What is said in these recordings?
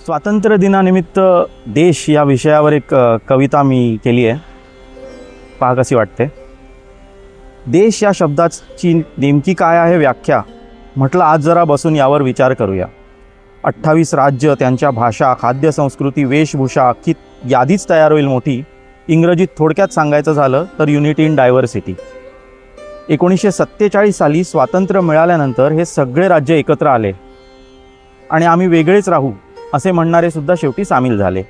स्वातंत्र्य दिनानिमित्त देश या विषयावर एक कविता मी केली आहे. पहा कशी वाटते. देश या शब्दाची नेमकी काय आहे व्याख्या, म्हटलं आज जरा बसून यावर विचार करूया. 28 राज्य, त्यांच्या भाषा, खाद्य, संस्कृती, वेशभूषा, अख्खी यादीच तयार होईल मोठी. इंग्रजीत थोडक्यात सांगायचं झालं तर युनिटी इन डायव्हर्सिटी. 1947 साली स्वातंत्र्य मिळाल्यानंतर हे सगळे राज्य एकत्र आले आणि आम्ही वेगळेच राहू असे म्हणणारे सुद्धा शेवटी सामील झाले.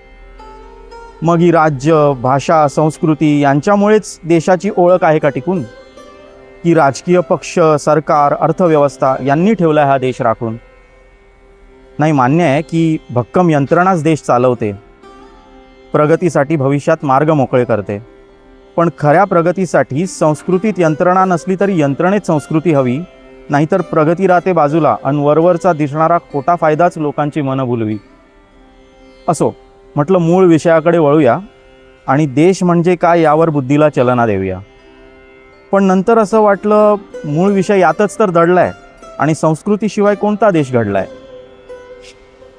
मग ही राज्य, भाषा, संस्कृती यांच्यामुळेच देशाची ओळख आहे का टिकून, की राजकीय पक्ष, सरकार, अर्थव्यवस्था यांनी ठेवला हा देश राखून? नाही, मान्य आहे की भक्कम यंत्रणाच देश चालवते, प्रगतीसाठी भविष्यात मार्ग मोकळे करते. पण खऱ्या प्रगतीसाठी संस्कृतीत यंत्रणा नसली तरी यंत्रणेत संस्कृती हवी, नाहीतर प्रगती राहते बाजूला आणि वरवरचा दिसणारा खोटा फायदाच लोकांची मनं भुलवी. असो, म्हटलं मूळ विषयाकडे वळूया आणि देश म्हणजे काय यावर बुद्धीला चलना देऊया. पण नंतर असं वाटलं मूळ विषय यातच तर दडलाय आणि संस्कृतीशिवाय कोणता देश घडलाय?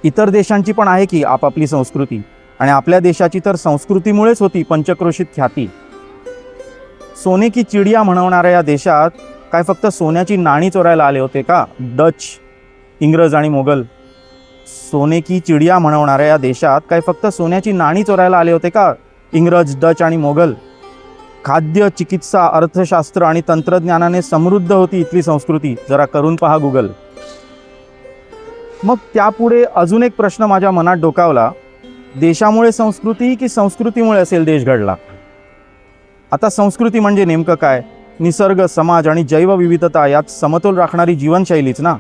इतर देशांची पण आहे की आपापली संस्कृती, आणि आपल्या देशाची तर संस्कृतीमुळेच होती पंचक्रोशीत ख्याती. सोने की चिडिया म्हणवणाऱ्या या देशात काय फक्त सोन्याची नाणी चोरायला आले होते का डच, इंग्रज आणि मोगल? सोने की चिडिया म्हणवणाऱ्या या देशात काय फक्त सोन्याची नाणी चोरायला आले होते का इंग्रज, डच आणि मोगल? खाद्य, चिकित्सा, अर्थशास्त्र आणि तंत्रज्ञानाने समृद्ध होती इथली संस्कृती. जरा करून पहा गुगल. मग त्यापुढे अजून एक प्रश्न माझ्या मनात डोकावला. देशामुळे संस्कृती की संस्कृतीमुळे असेल देश घडला? आता संस्कृती म्हणजे नेमकं काय? निसर्ग, समाज आणि जैवविविधता यात समतोल राखणारी जीवनशैलीच ना,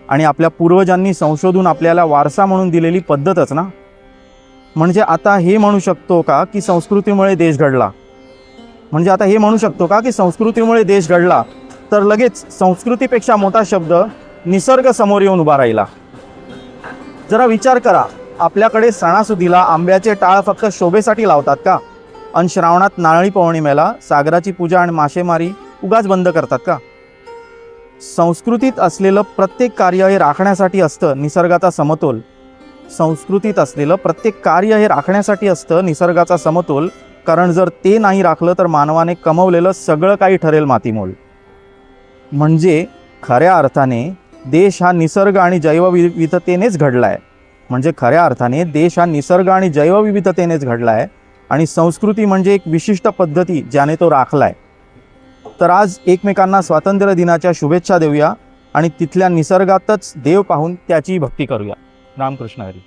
आणि आपल्या पूर्वजांनी संशोधून आपल्याला वारसा म्हणून दिलेली पद्धतच ना. म्हणजे आता हे म्हणू शकतो का की संस्कृतीमुळे देश घडला? तर लगेच संस्कृतीपेक्षा मोठा शब्द निसर्ग समोर येऊन उभा राहिला. जरा विचार करा, आपल्याकडे सणासुदीला आंब्याचे टाळ फक्त शोभेसाठी लावतात का? आणि श्रावणात नारळी पौर्णिमेला सागराची पूजा आणि मासेमारी उगाच बंद करतात का? संस्कृतीत असलेलं प्रत्येक कार्य हे राखण्यासाठी असतं निसर्गाचा समतोल. कारण जर ते नाही राखलं तर मानवाने कमवलेलं सगळं काही ठरेल मातीमोल. म्हणजे खऱ्या अर्थाने देश हा निसर्ग आणि जैवविविधतेनेच घडलाय, आणि संस्कृती म्हणजे एक विशिष्ट पद्धती ज्याने तो राखलाय. तर आज एकमेकांना स्वातंत्र्य दिनाच्या शुभेच्छा देऊया आणि तिथल्या निसर्गातच देव पाहून त्याची भक्ती करूया. रामकृष्ण हरी.